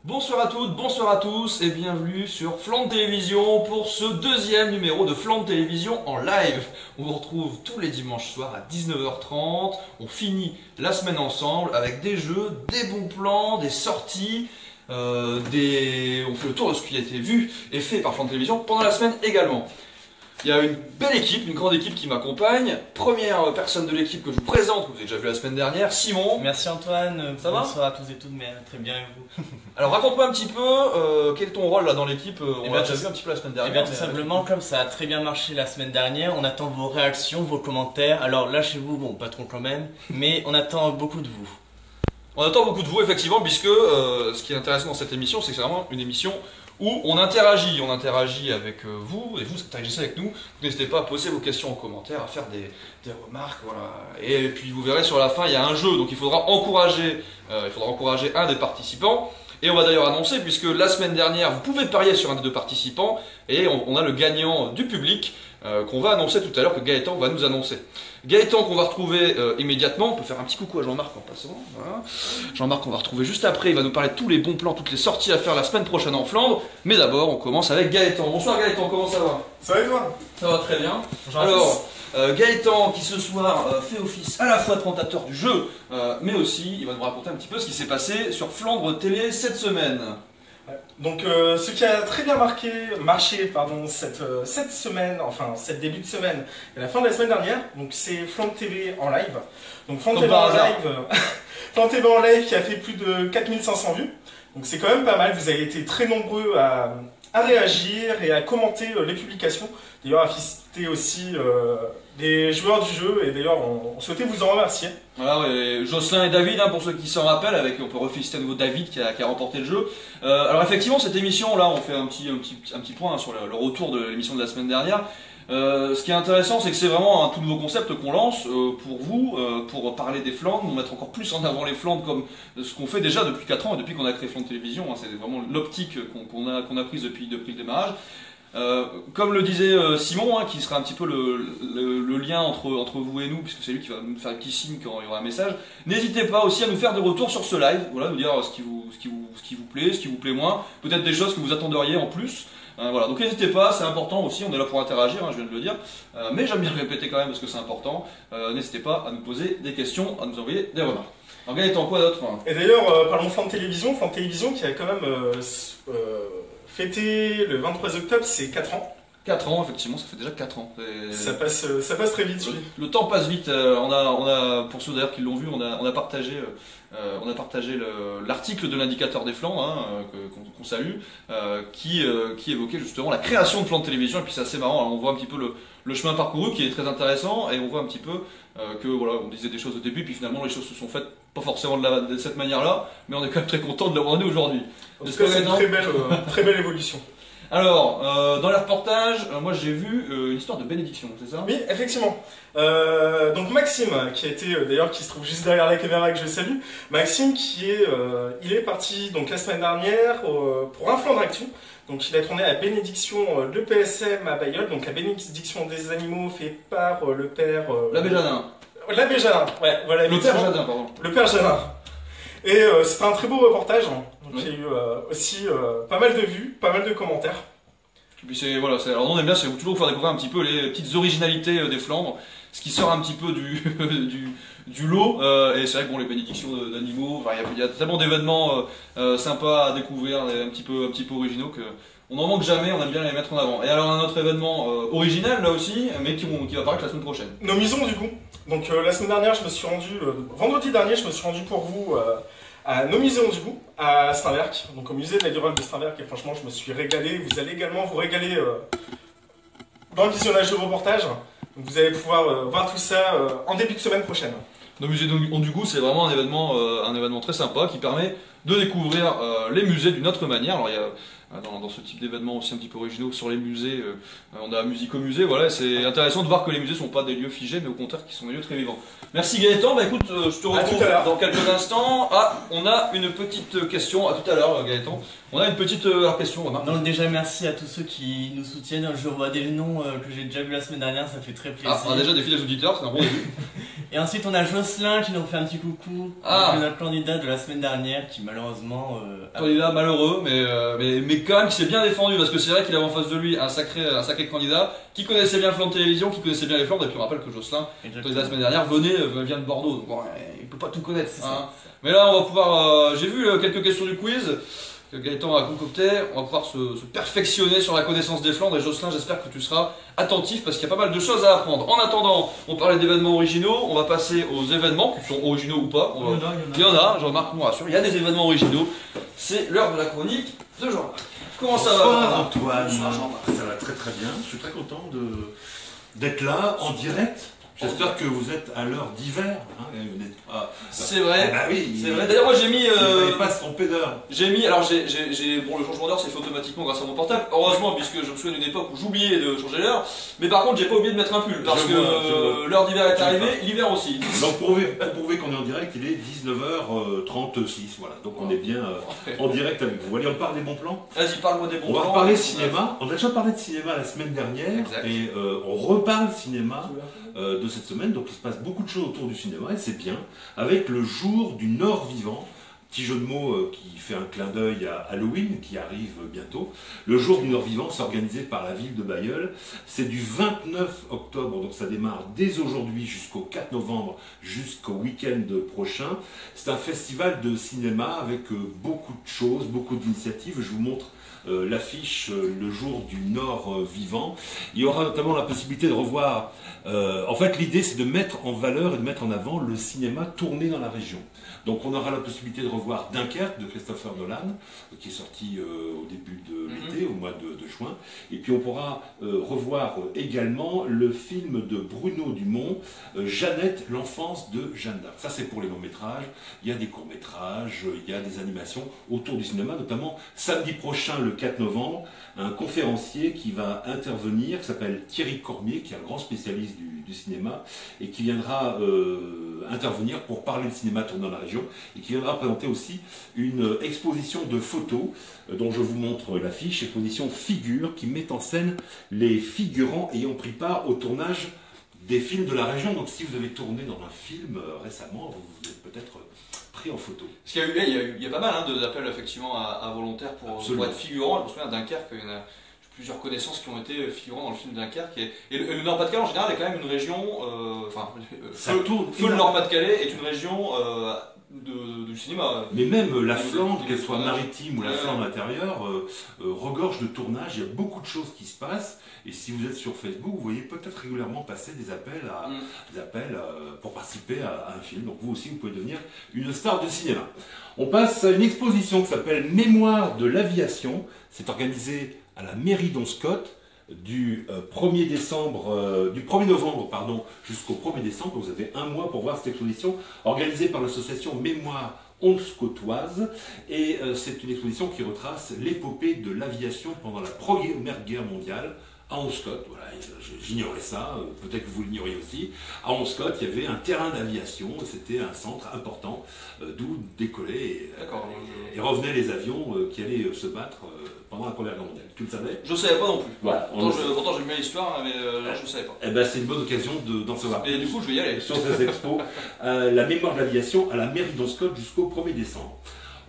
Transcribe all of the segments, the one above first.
Bonsoir à toutes, bonsoir à tous et bienvenue sur Flandre Télévision pour ce deuxième numéro de Flandre Télévision en live. On vous retrouve tous les dimanches soirs à 19h30. On finit la semaine ensemble avec des jeux, des bons plans, des sorties, on fait le tour de ce qui a été vu et fait par Flandre Télévision pendant la semaine également. Il y a une belle équipe, une grande équipe qui m'accompagne. Première personne de l'équipe que je vous présente, que vous avez déjà vu la semaine dernière, Simon. Merci Antoine, ça va? Bonsoir à tous et toutes, mais très bien et vous? Alors raconte-moi un petit peu, quel est ton rôle là dans l'équipe? On l'a déjà vu un petit peu la semaine dernière. Eh bien tout simplement, comme ça a très bien marché la semaine dernière, on attend vos réactions, vos commentaires. Alors lâchez-vous, bon pas trop quand même, mais on attend beaucoup de vous. On attend beaucoup de vous effectivement, puisque ce qui est intéressant dans cette émission, c'est que c'est vraiment une émission où on interagit avec vous, et vous interagissez avec nous. N'hésitez pas à poser vos questions en commentaire, à faire des remarques, voilà. Et puis vous verrez sur la fin, il y a un jeu, donc il faudra encourager un des participants. Et on va d'ailleurs annoncer, puisque la semaine dernière, vous pouvez parier sur un des deux participants, et on a le gagnant du public qu'on va annoncer tout à l'heure, que Gaëtan va nous annoncer. Gaëtan qu'on va retrouver immédiatement, on peut faire un petit coucou à Jean-Marc en passant. Voilà. Jean-Marc qu'on va retrouver juste après, il va nous parler de tous les bons plans, toutes les sorties à faire la semaine prochaine en Flandre. Mais d'abord, on commence avec Gaëtan. Bonsoir Gaëtan, comment ça va? Ça va et toi? Ça va très bien. Bonjour. Alors, Gaëtan qui ce soir fait office à la fois de présentateur du jeu, mais aussi il va nous raconter un petit peu ce qui s'est passé sur Flandre Télé cette semaine. Donc ce qui a très bien marché cette semaine, enfin cette début de semaine et la fin de la semaine dernière, donc c'est Flandre TV en live. Donc Flandre TV en live, Flandre TV en live qui a fait plus de 4500 vues. Donc c'est quand même pas mal, vous avez été très nombreux à réagir et à commenter les publications. D'ailleurs assister aussi des joueurs du jeu et d'ailleurs on souhaitait vous en remercier. Voilà, ouais, Jocelyn et David, pour ceux qui s'en rappellent, on peut reféliciter à nouveau David qui a remporté le jeu. Alors effectivement cette émission là, on fait un petit point sur le retour de l'émission de la semaine dernière. Ce qui est intéressant, c'est que c'est vraiment un tout nouveau concept qu'on lance pour vous, pour parler des Flandres, nous mettre encore plus en avant les Flandres comme ce qu'on fait déjà depuis 4 ans et depuis qu'on a créé Flandre Télévision, hein, c'est vraiment l'optique qu'on a prise depuis le démarrage. Comme le disait Simon, hein, qui sera un petit peu le lien entre vous et nous, puisque c'est lui qui va nous faire un petit signe quand il y aura un message. N'hésitez pas aussi à nous faire des retours sur ce live, voilà, nous dire ce qui vous plaît, ce qui vous plaît moins, peut-être des choses que vous attendriez en plus. Voilà, donc n'hésitez pas, c'est important aussi, on est là pour interagir, hein, je viens de le dire, mais j'aime bien le répéter quand même parce que c'est important. N'hésitez pas à nous poser des questions, à nous envoyer des remarques. Alors Gaëtan, quoi d'autre? Et d'ailleurs, parlons Flandre Télévision qui a quand même fêté le 23 octobre, c'est 4 ans. 4 ans, effectivement, ça fait déjà 4 ans. Ça passe très vite. Le temps passe vite. Pour ceux d'ailleurs qui l'ont vu, on a partagé l'article de l'indicateur des flancs, hein, qu'on salue, qui évoquait justement la création de Flandre Télévision. Et puis c'est assez marrant. Alors, on voit un petit peu le chemin parcouru qui est très intéressant, et on voit un petit peu que voilà, on disait des choses au début, puis finalement les choses se sont faites pas forcément de cette manière-là, mais on est quand même très content de l'avoir amené aujourd'hui. En tout cas, c'est une très belle évolution. Alors, dans les reportages, moi j'ai vu une histoire de bénédiction, c'est ça? Oui, effectivement. Donc Maxime, qui se trouve juste derrière la caméra et que je salue, Maxime il est parti donc la semaine dernière pour un Flandre Actu. Donc il a tourné à Bénédiction, le PSM à Bayeul, donc la bénédiction des animaux fait par le père... L'abbé Jadin. L'abbé Jadin, ouais, voilà. Le père Jadin, pardon. Le père Jadin. Et c'était un très beau reportage, hein. Donc il y a eu aussi pas mal de vues, pas mal de commentaires. Et puis alors on aime bien, c'est toujours faire découvrir un petit peu les petites originalités des Flandres, ce qui sort un petit peu du lot, et c'est vrai que bon, les bénédictions d'animaux, il y a tellement d'événements sympas à découvrir, un petit peu originaux que on n'en manque jamais, on aime bien les mettre en avant. Et alors un autre événement original là aussi, mais qui va apparaître la semaine prochaine. Nos misons du coup. Donc la semaine dernière, vendredi dernier, je me suis rendu pour vous à nos musées du coup, à Steinwerk, donc au musée de la Durole de Steinwerk, et franchement je me suis régalé. Vous allez également vous régaler dans le visionnage de reportage. Donc vous allez pouvoir voir tout ça en début de semaine prochaine. Nos musées du goût, c'est vraiment un événement très sympa qui permet de découvrir les musées d'une autre manière. Alors il y a dans ce type d'événements aussi un petit peu originaux sur les musées, on a Musico-Musée, voilà, c'est intéressant de voir que les musées ne sont pas des lieux figés, mais au contraire qui sont des lieux très vivants. Merci Gaëtan, écoute, je te retrouve dans quelques instants. Ah, on a une petite question, à tout à l'heure Gaëtan, on a une petite question, remarque. Donc déjà merci à tous ceux qui nous soutiennent, je vois des noms que j'ai déjà vus la semaine dernière, ça fait très plaisir. Ah, on a déjà des fidèles auditeurs, c'est un bon début. Et ensuite on a Jocelyn qui nous fait un petit coucou, notre candidat de la semaine dernière qui malheureusement. Candidat malheureux, mais quand même qui s'est bien défendu, parce que c'est vrai qu'il avait en face de lui un sacré candidat qui connaissait bien Flandre Télévision, qui connaissait bien les Flandres, et puis on rappelle que Jocelyn, la semaine dernière, vient de Bordeaux, donc bon, il peut pas tout connaître. Hein. Mais là, on va pouvoir. J'ai vu quelques questions du quiz que Gaëtan a concocté. On va pouvoir se perfectionner sur la connaissance des Flandres. Et Jocelyn, j'espère que tu seras attentif parce qu'il y a pas mal de choses à apprendre. En attendant, on parlait d'événements originaux. On va passer aux événements qui sont originaux ou pas. Il y en a, Jean-Marc nous rassure. Il y a des événements originaux. C'est l'heure de la chronique de Jean-Marc. Comment ça va Antoine? Ça va très très bien. Je suis très content d'être là en direct. J'espère que vous êtes à l'heure d'hiver. Hein, c'est vrai. Bah oui. C'est vrai. D'ailleurs, moi j'ai mis. Il ne fallait pas se tromper d'heure. J'ai mis. Alors, bon, le changement d'heure s'est fait automatiquement grâce à mon portable. Heureusement, puisque je me souviens d'une époque où j'oubliais de changer l'heure. Mais par contre, j'ai pas oublié de mettre un pull parce que l'heure d'hiver est arrivée, l'hiver aussi. Donc, pour prouver qu'on est en direct, il est 19h36. Voilà. Donc, on est bien en direct avec vous. Allez, on parle des bons plans. Vas-y, parle-moi des bons plans. On va parler cinéma. On a déjà parlé de cinéma la semaine dernière. Exact. Et on reparle cinéma de cette semaine. Donc, il se passe beaucoup de choses autour du cinéma et c'est bien. Avec le jour du Nord vivant, petit jeu de mots qui fait un clin d'œil à Halloween qui arrive bientôt. Le jour du Nord vivant, c'est organisé par la ville de Bailleul. C'est du 29 octobre, donc ça démarre dès aujourd'hui jusqu'au 4 novembre, jusqu'au week-end prochain. C'est un festival de cinéma avec beaucoup de choses, beaucoup d'initiatives. Je vous montre l'affiche le jour du Nord vivant. Il y aura notamment la possibilité de revoir. En fait, l'idée, c'est de mettre en valeur et de mettre en avant le cinéma tourné dans la région. Donc, on aura la possibilité de revoir Dunkerque de Christopher Nolan, qui est sorti au début de l'été, au mois de juin. Et puis, on pourra revoir également le film de Bruno Dumont, Jeannette, l'enfance de Jeanne d'Arc. Ça, c'est pour les longs métrages. Il y a des courts métrages, il y a des animations autour du cinéma, notamment samedi prochain, le 4 novembre, un conférencier qui va intervenir, qui s'appelle Thierry Cormier, qui est un grand spécialiste du cinéma, et qui viendra intervenir pour parler de cinéma tourné dans la région, et qui viendra présenter aussi une exposition de photos, dont je vous montre l'affiche, exposition Figures, qui met en scène les figurants ayant pris part au tournage des films de la région. Donc si vous avez tourné dans un film récemment, vous êtes peut-être pris en photo. Parce qu'il y a pas mal d'appels effectivement à volontaires pour être figurants. Je me souviens à Dunkerque, il y en a plusieurs connaissances qui ont été figurants dans le film Dunkerque. Et le Nord-Pas-de-Calais en général est quand même une région. Feu le Nord-Pas-de-Calais est une région du cinéma. Mais même la Flandre, qu'elle soit maritime ou la Flandre intérieure, regorge de tournage. Il y a beaucoup de choses qui se passent. Et si vous êtes sur Facebook, vous voyez peut-être régulièrement passer des appels, pour participer à un film. Donc vous aussi, vous pouvez devenir une star de cinéma. On passe à une exposition qui s'appelle Mémoire de l'aviation. C'est organisé à la mairie d'Onscott du 1er novembre jusqu'au 1er décembre. Donc vous avez un mois pour voir cette exposition organisée par l'association Mémoire Onscottoise. Et c'est une exposition qui retrace l'épopée de l'aviation pendant la Première Guerre mondiale. À Onscott, voilà, j'ignorais ça, peut-être que vous l'ignoriez aussi. À Onscott, il y avait un terrain d'aviation, c'était un centre important d'où décollaient et revenaient les avions qui allaient se battre pendant la Première Guerre mondiale. Tu le savais? Je ne savais pas non plus. Voilà, pourtant j'aime bien l'histoire, mais je ne savais pas. Eh ben, c'est une bonne occasion d'en savoir. Et du coup, je vais y aller. Sur ces expos, la mémoire de l'aviation à la mairie d'Onscott jusqu'au 1er décembre.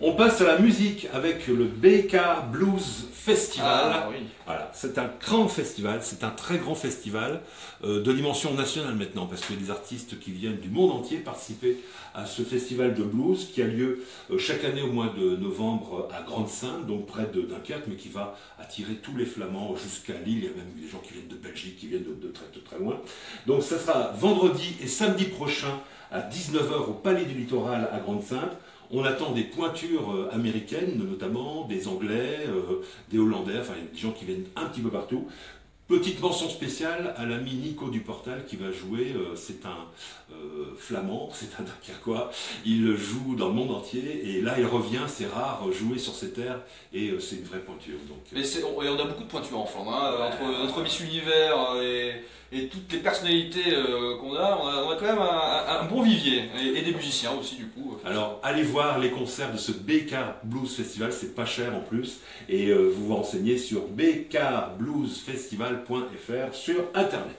On passe à la musique avec le BK Blues Festival. Ah, oui. Voilà, c'est un grand festival, c'est un très grand festival de dimension nationale maintenant, parce qu'il y a des artistes qui viennent du monde entier participer à ce festival de blues qui a lieu chaque année au mois de novembre à Grande-Synthe, donc près de Dunkerque, mais qui va attirer tous les Flamands jusqu'à Lille. Il y a même des gens qui viennent de Belgique, qui viennent de très loin. Donc ça sera vendredi et samedi prochain à 19h au Palais du Littoral à Grande-Synthe. On attend des pointures américaines, notamment des Anglais, des Hollandais, enfin des gens qui viennent un petit peu partout. Petite mention spéciale à l'ami Nico Duportal qui va jouer, c'est un flamand, c'est un Dunkerquois, il joue dans le monde entier et là il revient, c'est rare, jouer sur ces terres et c'est une vraie pointure. Donc, on a beaucoup de pointures en Flandre, hein, entre notre Miss Univers et toutes les personnalités qu'on a, on a quand même un bon vivier et des musiciens aussi du coup. Alors allez voir les concerts de ce BK Blues Festival, c'est pas cher en plus et vous vous renseignez sur bkbluesfestival.fr sur internet.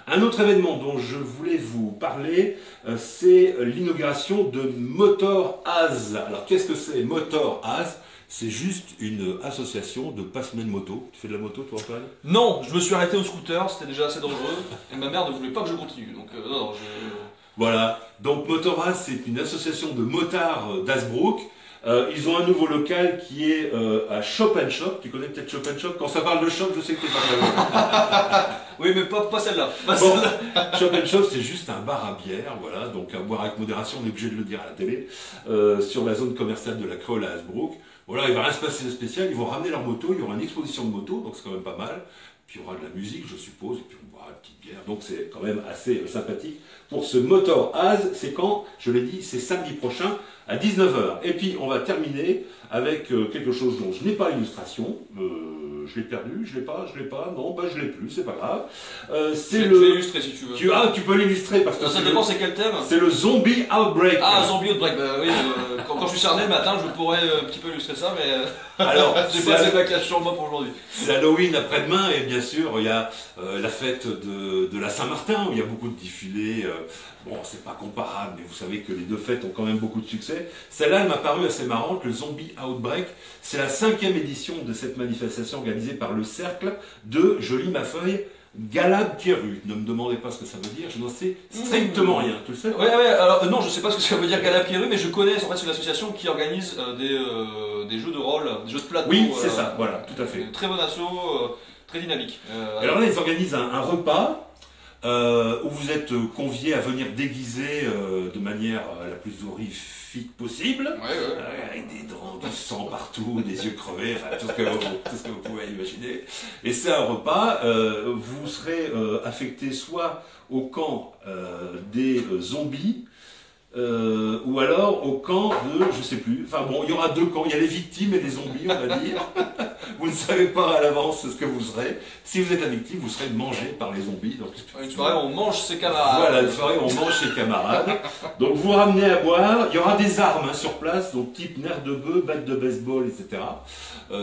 Un autre événement dont je voulais vous parler, c'est l'inauguration de Motor-Az. Alors qu'est-ce que c'est Motor-Az? C'est juste une association de passionnés de moto. Tu fais de la moto toi Antoine? Non, je me suis arrêté au scooter, c'était déjà assez dangereux, et ma mère ne voulait pas que je continue, donc non, Voilà, donc Motor-Az, c'est une association de motards d'Hazebrouck. Ils ont un nouveau local qui est à Shop & Shop. Tu connais peut-être Shop & Shop? Quand ça parle de shop, je sais que t'es pas Oui, mais pas celle-là. bon, Shop & Shop, c'est juste un bar à bière, voilà, donc à boire avec modération, on est obligé de le dire à la télé, sur la zone commerciale de la Creole à Hazebrouck. Voilà, il va rien se passer de spécial, ils vont ramener leur moto, il y aura une exposition de moto, donc c'est quand même pas mal. Puis il y aura de la musique, je suppose, et puis on boira une petite bière, donc c'est quand même assez sympathique. Pour ce Motor-Az, c'est quand? Je l'ai dit, c'est samedi prochain à 19 h. Et puis on va terminer avec quelque chose dont je n'ai pas l'illustration. Je l'ai perdu, je l'ai pas, non, bah je l'ai plus, c'est pas grave. Je vais illustrer si tu veux. Tu peux l'illustrer parce que ça dépend c'est quel thème. C'est le Zombie Outbreak. Ah, Zombie Outbreak, bah oui, quand je suis cerné le matin, je pourrais un petit peu illustrer ça, mais alors j'ai pas assez de maquillage sur moi pour aujourd'hui. C'est Halloween après-demain et bien sûr il y a la fête de la Saint-Martin où il y a beaucoup de défilés. Bon, c'est pas comparable, mais vous savez que les deux fêtes ont quand même beaucoup de succès. Celle-là, elle m'a paru assez marrante, le Zombie Outbreak. C'est la 5e édition de cette manifestation organisée par le Cercle de, je lis ma feuille, Galab-Pierru. Ne me demandez pas ce que ça veut dire, je n'en sais strictement rien. Tu le sais? Ouais, alors non, je sais pas ce que ça veut dire Galab-Pierru, mais je connais, en fait, c'est une association qui organise des jeux de rôle, des jeux de plateau. Oui, c'est ça, voilà, tout à fait. Très bon assaut, très dynamique. Alors là, ils organisent un repas. Où vous êtes conviés à venir déguiser de manière la plus horrifique possible, avec des dents, du sang partout, des yeux crevés, enfin tout ce que vous pouvez imaginer. Et c'est un repas, vous serez affecté soit au camp des zombies, ou alors au camp de, je sais plus, enfin bon, il y aura deux camps, il y a les victimes et les zombies, on va dire. Vous ne savez pas à l'avance ce que vous serez. Si vous êtes la victime, vous serez mangé par les zombies. Donc, une soirée où on mange ses camarades. Voilà, une soirée où on mange ses camarades. Donc vous ramenez à boire, il y aura des armes sur place, donc type nerf de bœuf, batte de baseball, etc.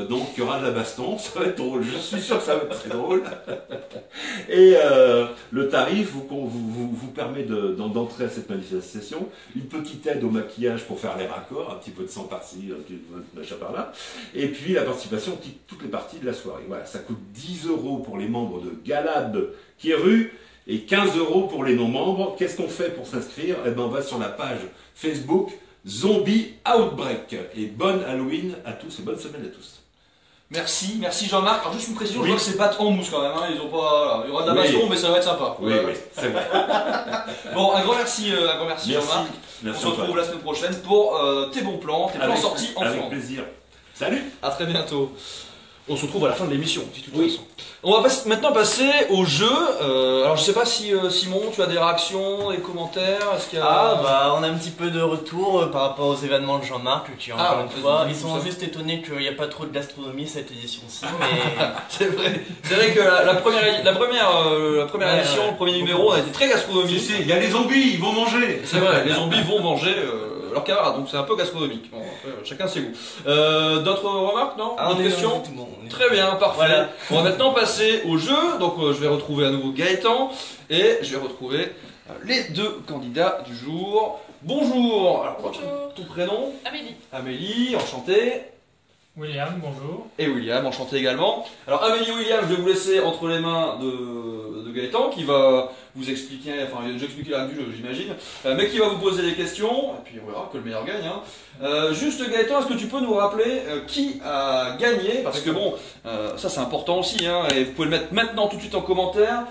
Donc il y aura de la baston, ça va être drôle, je suis sûr que ça va être très drôle. Et le tarif vous permet d'entrer à cette manifestation, une petite aide au maquillage pour faire les raccords, un petit peu de sang par-ci, un petit peu de machin par-là, et puis la participation toutes les parties de la soirée. Voilà, ça coûte 10 € pour les membres de Galab-Pierru et 15 € pour les non-membres. Qu'est-ce qu'on fait pour s'inscrire? Eh ben on va sur la page Facebook Zombie Outbreak. Et bonne Halloween à tous et bonne semaine à tous. Merci Jean-Marc. Alors juste une précision, je vois que c'est batte en mousse quand même, hein. Ils ont pas, il y aura de la baston, mais ça va être sympa. Oui, c'est vrai. Bon, un grand merci Jean-Marc. On se retrouve la semaine prochaine pour tes bons plans, tes plans sortis en Avec plaisir. Salut. À très bientôt. On se retrouve à la fin de l'émission, de toute façon. On va maintenant passer au jeu. Alors je sais pas si Simon, tu as des réactions, des commentaires, est-ce qu'il y a... Ah bah on a un petit peu de retour par rapport aux événements de Jean-Marc, qui encore une fois, ils sont juste étonnés qu'il n'y a pas trop de gastronomie cette édition-ci, mais... C'est vrai que la première édition, le premier numéro, on a été très gastronomique. Il y a les zombies, ils vont manger. C'est vrai, les zombies vont manger leurs camarades, donc c'est un peu gastronomique. Bon, après, chacun ses goûts. D'autres remarques, non? D'autres questions? Bon, Très bien, parfait. Voilà. On va maintenant passer au jeu. Donc je vais retrouver à nouveau Gaëtan et je vais retrouver les deux candidats du jour. Bonjour. Alors, ton prénom? Amélie. Amélie, enchantée. William, bonjour. Et William, enchanté également. Alors Amélie et William, je vais vous laisser entre les mains de Gaëtan qui va vous expliquer, enfin il a déjà expliqué la règle du jeu j'imagine, mais qui va vous poser des questions, et puis on verra que le meilleur gagne. Hein. Juste Gaëtan, est-ce que tu peux nous rappeler qui a gagné? Parce que bon, ça c'est important aussi, hein, et vous pouvez le mettre maintenant tout de suite en commentaire.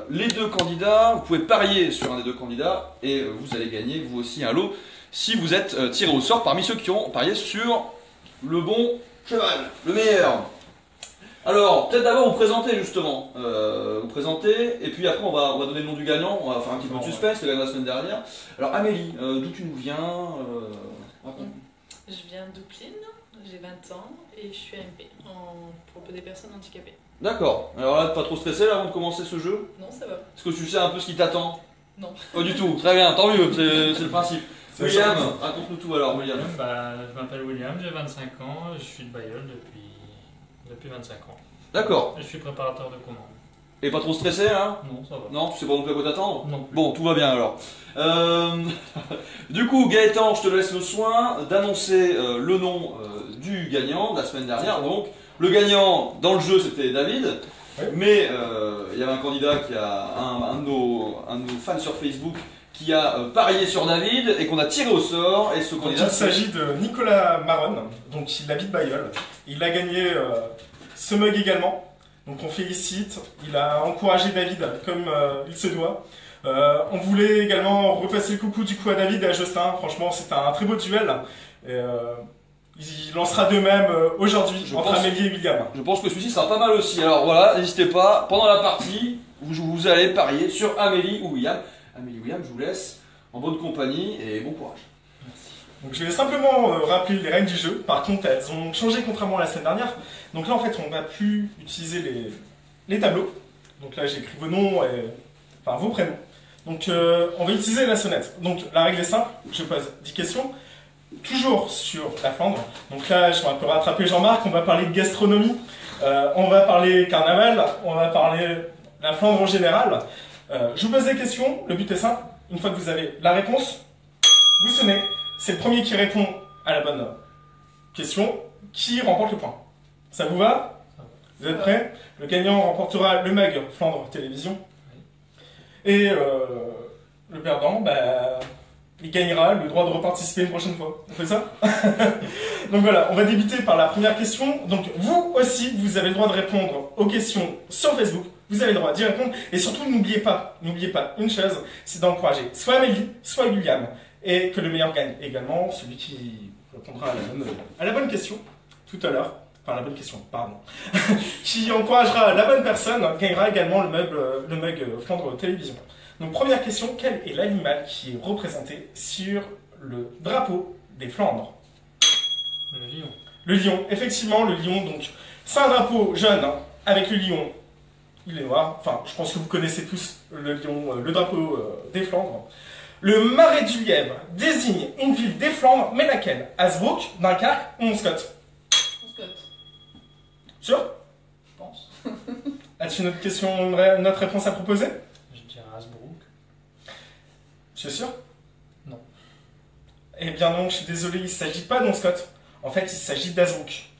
Les deux candidats, vous pouvez parier sur un des deux candidats, et vous allez gagner vous aussi un lot si vous êtes tiré au sort parmi ceux qui ont parié sur le bon cheval, le meilleur. Alors, peut-être d'abord vous présenter justement, et puis après on va donner le nom du gagnant, on va faire un petit peu de suspense, le gagnant de la semaine dernière. Alors Amélie, d'où tu nous viens? Je viens d'Oupline, j'ai 20 ans et je suis AMP, pour des personnes handicapées. D'accord, alors là pas trop stressé là, avant de commencer ce jeu? Non, ça va. Est-ce que tu sais un peu ce qui t'attend? Non. Pas du tout, très bien, tant mieux, c'est le principe. William, raconte-nous tout alors, William. Je m'appelle William, j'ai 25 ans, je suis de Bayeul depuis 25 ans. D'accord. Je suis préparateur de commandes. Et pas trop stressé, hein? Non, ça va. Non, tu sais pas non plus à quoi t'attendre? Non. Bon, tout va bien alors. Du coup, Gaëtan, je te laisse le soin d'annoncer le nom du gagnant de la semaine dernière. Donc, le gagnant dans le jeu, c'était David. Oui. Mais il y avait un candidat qui a un de nos fans sur Facebook qui a parié sur David et qu'on a tiré au sort. Et ce Donc, candidat, il s'agit de Nicolas Maron, donc il habite Bayeul. Il a gagné ce mug également. Donc on félicite, il a encouragé David comme il se doit. On voulait également repasser le coucou du coup à David et à Justin. Franchement, c'était un très beau duel. Et, il lancera de même aujourd'hui entre Amélie et William. je pense que celui-ci sera pas mal aussi. Alors voilà, n'hésitez pas, pendant la partie, vous allez parier sur Amélie ou William. Amélie, William, je vous laisse en bonne compagnie et bon courage. Donc je vais simplement rappeler les règles du jeu. Par contre, elles ont changé contrairement à la semaine dernière. Donc là, en fait, on va plus utiliser les tableaux. Donc là, j'ai écrit vos noms, enfin vos prénoms. Donc on va utiliser la sonnette. Donc la règle est simple, je pose 10 questions, toujours sur la Flandre. Donc là, je vais un peu rattraper Jean-Marc, on va parler de gastronomie, on va parler carnaval, on va parler la Flandre en général. Je vous pose des questions, le but est simple. Une fois que vous avez la réponse, vous sonnez. C'est le premier qui répond à la bonne question qui remporte le point. Ça vous va? Vous êtes prêts? Le gagnant remportera le mug Flandre Télévision. Et le perdant, il gagnera le droit de reparticiper une prochaine fois. On fait ça? Donc voilà, on va débuter par la première question. Donc vous aussi, vous avez le droit de répondre aux questions sur Facebook. Vous avez le droit d'y répondre. Et surtout, n'oubliez pas une chose, c'est d'encourager soit Amélie, soit William. Et que le meilleur gagne également, celui qui répondra à la bonne question tout à l'heure. Enfin, la bonne question, pardon. Qui encouragera la bonne personne, gagnera également le mug Flandre Télévision. Donc, première question, quel est l'animal qui est représenté sur le drapeau des Flandres? Le lion. Le lion, effectivement, le lion, donc, c'est un drapeau jaune, hein, avec le lion, il est noir. Enfin, je pense que vous connaissez tous le lion, le drapeau des Flandres. Le Marais du Lièvre désigne une ville des Flandres, mais laquelle? Hazebrouck, Dunkerque ou Monscott? Scott, Sûr? je pense. As-tu une autre question, une autre réponse à proposer? Je dirais Hasbrook. Tu es sûr? Non. Eh bien non, je suis désolé, il ne s'agit pas de Monscott. En fait, il s'agit d'Hazebrouck.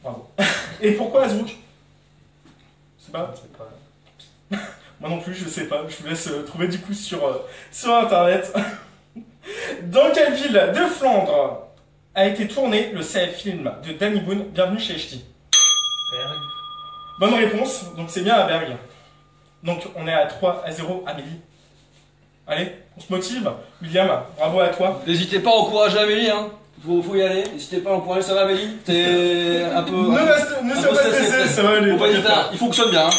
Bravo. Et pourquoi Hazebrouck? C'est pas... Je sais pas. Moi non plus, je sais pas. Je vous laisse trouver du coup sur internet. Dans quelle ville de Flandre a été tourné le célèbre film de Danny Boone, Bienvenue chez Ch'ti? Berg. Bonne réponse, donc c'est bien à Berg. Donc on est à 3-0, Amélie. Allez, on se motive. William, bravo à toi. N'hésitez pas à encourager Amélie, hein. Faut y aller. N'hésitez pas à encourager, ça va Amélie? T'es un peu... Ne sois pas stressé, ça va aller. Faut pas hésiter, il fonctionne bien, hein.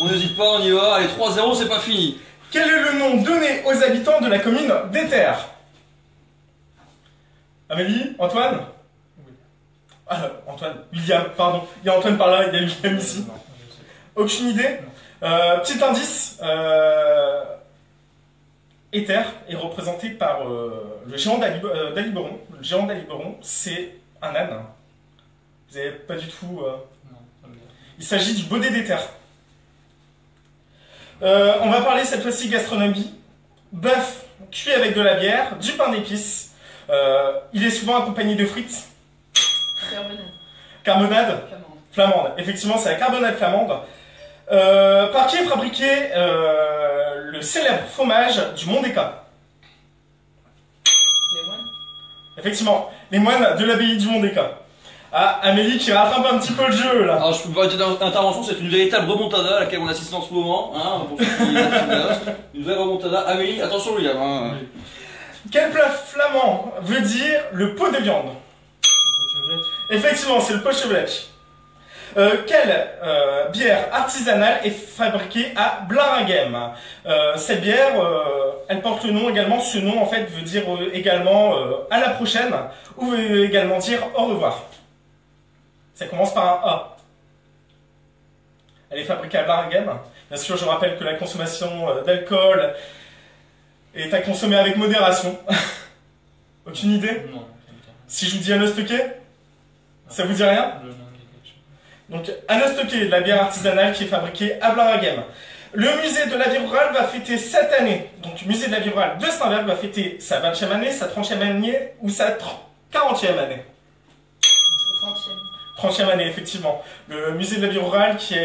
On n'hésite pas, on y va. Allez, 3-0, c'est pas fini. Quel est le nom donné aux habitants de la commune d'Éter? Amélie? Antoine? Oui. Antoine. William, pardon. Il y a Antoine par là, il y a William ici. Non, je sais Aucune idée? Petit indice. Éter est représenté par le géant d'Aliberon. Le géant d'Aliberon, c'est un âne. Vous n'avez pas du tout... pas. Non, ça me dit rien. Il s'agit du baudet d'Éter. On va parler cette fois-ci gastronomie. Bœuf cuit avec de la bière, du pain d'épices. Il est souvent accompagné de frites. Carbonade, Carbonade flamande. flamande. Effectivement, c'est la carbonade flamande. Par qui est fabriqué le célèbre fromage du Mont des Cas? Les moines. Effectivement, les moines de l'abbaye du Mont des Cas. Ah, Amélie qui rattrape un petit peu le jeu là. Alors, je peux pas dire d'intervention, c'est une véritable remontada à laquelle on assiste en ce moment. Hein, pour ceux qui une vraie remontada. Amélie, attention, William. Hein. Quel plat flamand veut dire le pot de viande? Effectivement, c'est le pochevlek. Quelle bière artisanale est fabriquée à Blaringhem? Cette bière, elle porte le nom également. Ce nom, en fait, veut dire également à la prochaine, ou veut également dire au revoir. Ça commence par un A. Elle est fabriquée à Blaringhem. Bien sûr, je rappelle que la consommation d'alcool est à consommer avec modération. Aucune idée? Non, ça me dit rien. Si je vous dis un stocké, ça vous dit rien? Le nom dit quelque chose. Donc, à Nostoquet, de la bière artisanale qui est fabriquée à Blainraghem. Le musée de la vie rurale va fêter cette année, donc le musée de la vie rurale de Steinberg va fêter sa 20e année, sa 30e année ou sa 40e année. 30e année, effectivement. Le musée de la vie rurale qui a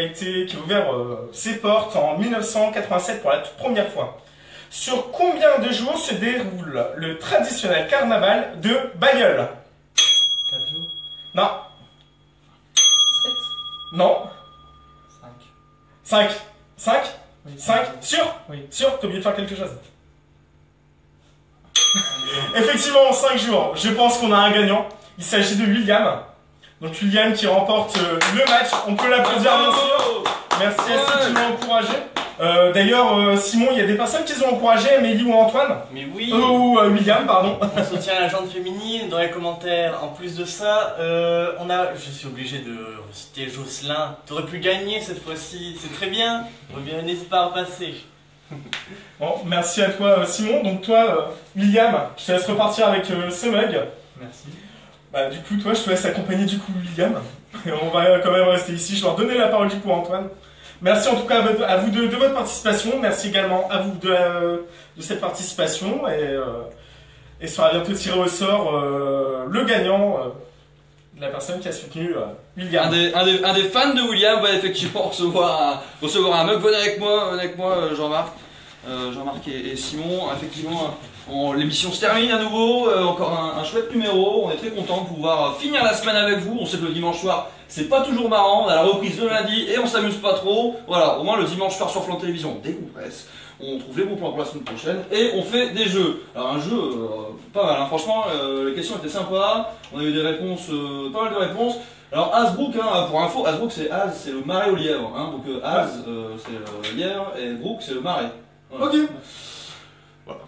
ouvert ses portes en 1987 pour la toute première fois. Sur combien de jours se déroule le traditionnel carnaval de Bailleul? 4 jours. Non. 7. Non. 5. 5. 5. Oui. 5. Sûr? Oui. Sûr? T'as oublié de faire quelque chose. Effectivement, 5 jours. Je pense qu'on a un gagnant. Il s'agit de William. Donc William qui remporte le match. On peut l'applaudir bien sûr. Merci à ceux qui l'ont encouragé. D'ailleurs, Simon, il y a des personnes qui ont encouragé Amélie ou Antoine. Mais oui. Ou William, pardon. On soutient la gente féminine dans les commentaires. En plus de ça, je suis obligé de citer Jocelyn. T'aurais pu gagner cette fois-ci. C'est très bien. N'hésite pas à repasser. Bon, merci à toi Simon. Donc toi, William, je te laisse repartir avec ce mug. Merci. Bah, du coup, toi, je te laisse accompagner du coup William. Et on va quand même rester ici. Je vais leur donner la parole du coup à Antoine. Merci en tout cas à vous de votre participation. Merci également à vous de cette participation. Et sera bientôt tiré au sort le gagnant de la personne qui a soutenu William. Un des fans de William va effectivement recevoir un mug. Venez avec moi, Jean-Marc. Jean-Marc et Simon. Effectivement, l'émission se termine à nouveau. Encore un chouette numéro. On est très content de pouvoir finir la semaine avec vous. On sait que le dimanche soir, c'est pas toujours marrant. On a la reprise le lundi et on s'amuse pas trop. Voilà, au moins le dimanche soir sur Flandre Télévision, on décompresse. On trouve les bons plans pour la semaine prochaine et on fait des jeux. Alors un jeu pas mal, hein. Franchement, les questions étaient sympas. On a eu des réponses, pas mal de réponses. Alors Hasbrook, hein, pour info, Hasbrook c'est le marais au lièvre. Hein. Donc c'est le lièvre et Brook c'est le marais. Voilà. Ok. Voilà.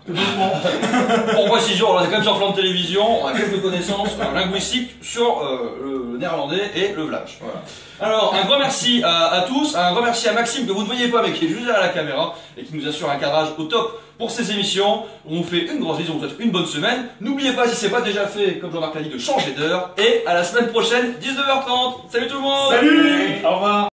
Pour précision, on est quand même sur Flandre Télévision, on a quelques connaissances linguistiques sur le néerlandais et le vlach. Voilà. Alors, un grand merci à tous, un grand merci à Maxime que vous ne voyez pas mais qui est juste derrière la caméra et qui nous assure un cadrage au top pour ces émissions. On vous fait une grosse vision, on vous souhaite une bonne semaine. N'oubliez pas, si c'est pas déjà fait, comme Jean-Marc l'a dit, de changer d'heure. Et à la semaine prochaine, 19h30. Salut tout le monde. Salut. Au revoir.